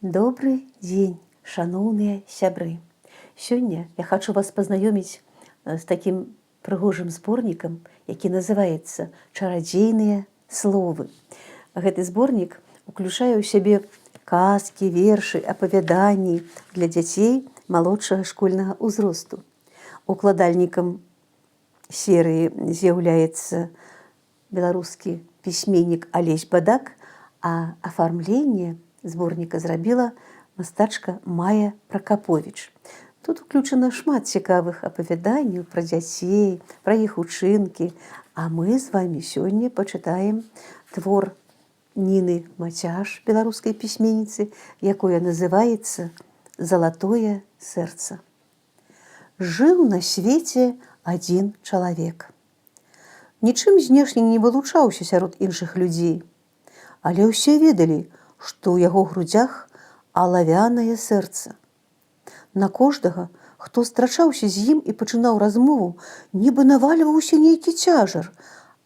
Добрый день, шановные сябры. Сегодня я хочу вас познакомить с таким прыгожым сборником, який называется «Чарадзейныя словы». Гэты сборник уключае ў сябе казкі, вершы, апавяданні для дзяцей малодшага школьнага ўзросту. Укладальнікам серыі з'яўляецца беларускі пісьменнік Алесь Бадак, а афармленне зборніка зрабіла мастачка Майя Пракаповіч. Тут уключана шмат цікавых апавяданняў пра дзяцей, пра іх учынкі, а мы з вамі сёння пачытаем твор Ніны Мацяш, беларускай пісьменніцы, якое называецца «Залатое сэрца». Жыў на свеце адзін чалавек. Нічым знешне не вылучаўся сярод іншых людзей, але ўсе ведалі, што ў яго грудзях алавянае сэрца. На кожнага, хто страчаўся з ім і пачынаў размову, нібы навальваўся нейкі цяжар,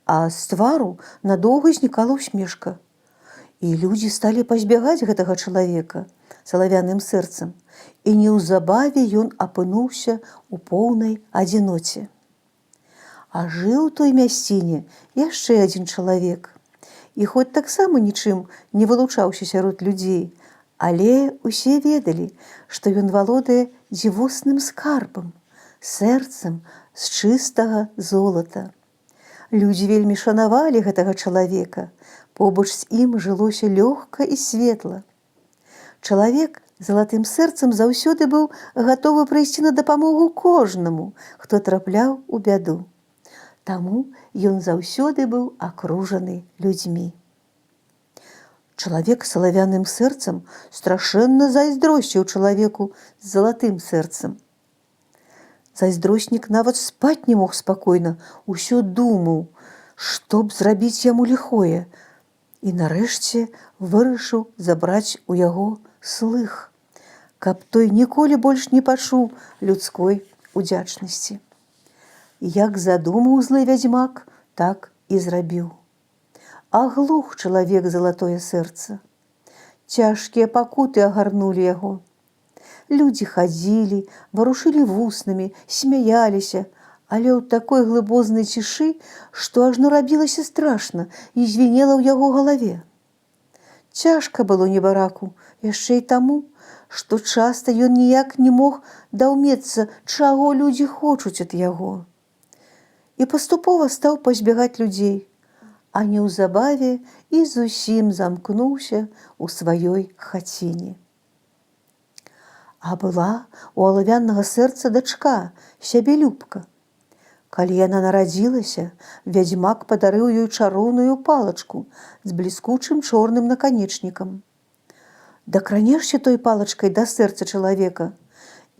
а з твару надоўга знікала ўсмешка. І людзі сталі пазбягаць гэтага чалавека з алавяным сэрцам, і неўзабаве ён апынуўся ў поўнай адзіноце. А жыў у той мясціне яшчэ адзін чалавек. І хоць таксама нічым не вылучаўся сярод людзей, але ўсе ведалі, што ён валодае дзівосным скарбам, сэрцам з чыстага золата. Людзі вельмі шанавалі гэтага чалавека, побач з ім жылося лёгка і светла. Чалавек з залатым сэрцам заўсёды быў гатовы прыйсці на дапамогу кожнаму, хто трапляў у бяду. Таму ён заўсёды быў акружаны людзьмі. Чалавек з алавяным сэрцам страшэнна зайздросціў чалавеку з залатым сэрцам. Зайздроснік нават спаць не мог спакойна, усё думаў, што б зрабіць яму ліхое, і нарэшце вырашыў забраць у яго слых, каб той ніколі больш не пачуў людской удзячнасці. Як задумаў злы вядзьмак, так і зрабіў. Аглух чалавек залатое сэрца. Цяжкія пакуты агарнулі яго. Людзі хадзілі, варушылі вуснамі, смяяліся, але ў такой глыбознай цішы, што ажно рабілася страшна і звінела ў яго галаве. Цяжка было небараку, яшчэ і таму, што часта ён ніяк не мог даўмецца, чаго людзі хочуць ад яго. І паступова стаў пазбягаць людзей, а неўзабаве і зусім замкнуўся ў сваёй хаціне. А была у алавянага сэрца дачка, Сябелюбка. Калі яна нарадзілася, вядзьмак падарыў ёй чароўную палачку з бліскучым чорным наканечнікам. Дакранешся той палачкай да сэрца чалавека,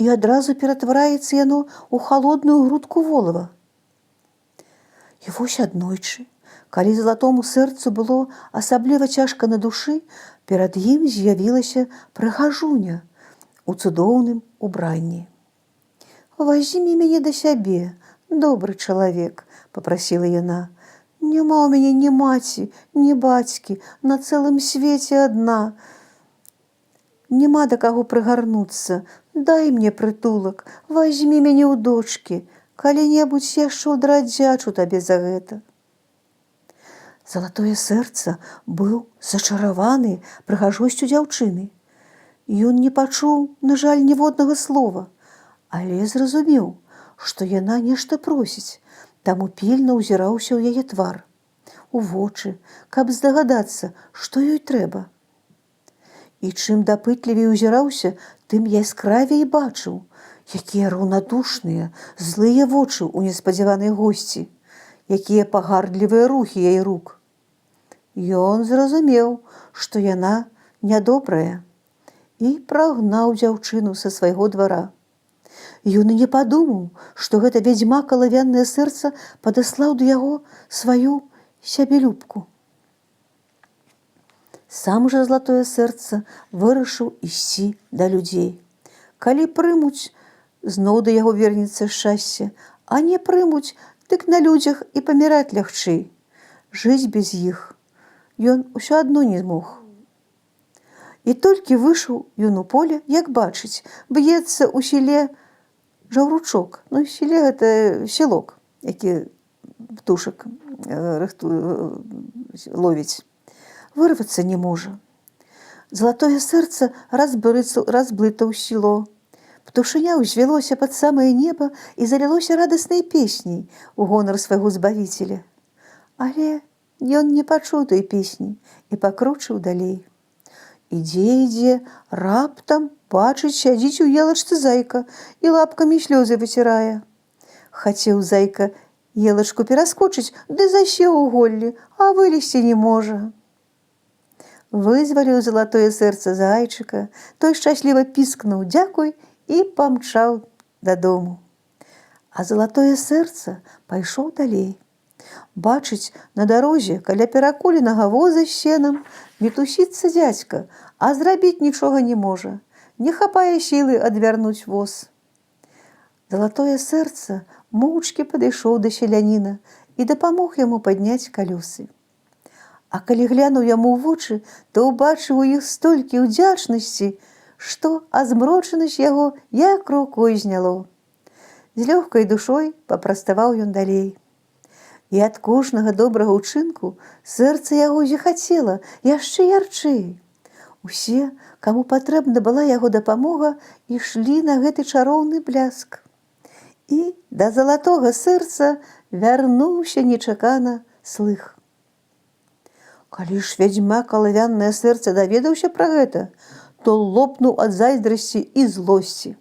і адразу ператвараецца яно ў халодную грудку волава. І вось аднойчы, калі залатому сэрцу было асабліва цяжка на душы, перад ім з'явілася прыгажуня у цудоўным убранні. «Вазьмі мяне да сябе, добры чалавек», – папрасіла яна. «Няма ў мяне ні маці, ні бацькі, на цэлым свеце адна. Няма да каго прыгарнуцца, дай мне прытулак, вазьмі мяне ў дочкі, калі-небудзь я шчодра аддзячу табе за гэта». Залатое сэрца быў зачараваны прыгажосцю дзяўчыны. Ён не пачуў, на жаль, ніводнага слова, але зразумеў, што яна нешта просіць, таму пільна ўзіраўся ў яе твар, у вочы, каб здагадацца, што ёй трэба. І чым дапытлівей узіраўся, тым яскравей бачыў, якія раўнадушныя, злыя вочы ў неспадзяванай госці, якія пагардлівыя рухі яе рук. Ён зразумеў, што яна нядобрая, і прагнаў дзяўчыну са свайго двара. Ён і не падумаў, што гэта вядзьмак алавянае сэрца падаслаў да яго сваю Сябелюбку. Сам жа залатое сэрца вырашыў ісці да людзей. Калі прымуць, зноў да яго вернецца шчасце, а не прымуць, дык на людзях і паміраць лягчэй. Жыць без іх ён усё адно не мог. І толькі выйшаў ён у поле, як бачыць, б'ецца ў селе жаўручок. Ну, селе гэта сілок, які птушак ловіць. Вырвацца не можа. Залатое сэрца разблытаў сіло. Птушыня ўзвялося пад самае неба і залілося радаснай песняй у гонар свайго збавіцеля. Але ён не пачуў той песні і пакручыў далей. Ідзе, раптам бачыць, сядзіць у елачцы зайка і лапкамі слёзы выцірае. Хацеў зайка елачку пераскочыць, ды засеў у голлі, а вылезці не можа. Вызваліў залатое сэрца зайчыка, той шчасліва піскнуў «дзякуй» і памчаў дадому. А залатое сэрца пайшоў далей. Бачыць, на дарозе, каля перакуленага воза з сенам, мітусіцца дзядзька, а зрабіць нічога не можа. Не хапае сілы адвярнуць воз. Залатое сэрца моўчкі падышоў да селяніна і дапамог яму падняць калёсы. А калі глянуў яму ў вочы, то ўбачыў у іх столькі ўдзячнасці, што азмрочанасць яго як рукой зняло. З лёгкай душой папраставаў ён далей. І ад кожнага добрага ўчынку сэрца яго зіхацела яшчэ ярчэй. Усе, каму патрэбна была яго дапамога, ішлі на гэты чароўны бляск. І да залатога сэрца вярнуўся нечакана слых. Калі ж вядзьмак алавянае сэрца даведаўся пра гэта, то лопнуў ад зайздрасці і злосці.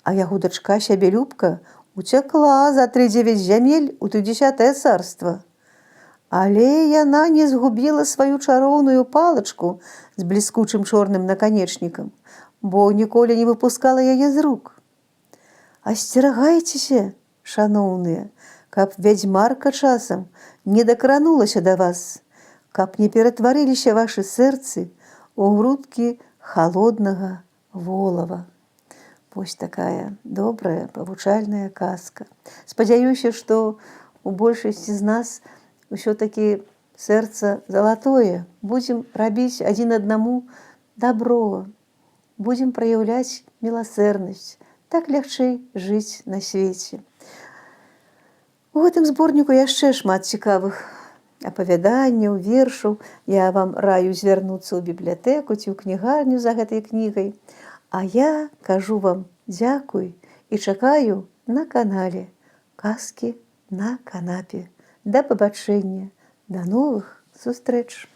А яго дачка Сябелюбка уцякла за 3-9 зямель у 10-е царства. Але яна не згубіла сваю чароўную палачку з бліскучым чорным наканечнікам, бо ніколі не выпускала яе з рук. Асцерагайцеся, шаноўныя, каб вядзьмарка часам не дакранулася да вас, каб не ператварыліся вашы сэрцы ў грудкі халоднага волава. Вось такая добрая, павучальная казка. Спадзяюся, што у большасці з нас ўсё-такі сэрца залатое. Будзем рабіць адзін аднаму дабро. Будзем праяўляць міласэрнасць. Так лягчэй жыць на свеце. У гэтым зборніку яшчэ шмат цікавых апавяданняў, вершаў. Я вам раю звярнуцца ў бібліятэку ці ў кнігарню за гэтай кнігай. А я кажу вам дзякуй і чакаю на канале «Казкі на канапе». Да пабачэння, да новых сустрэч!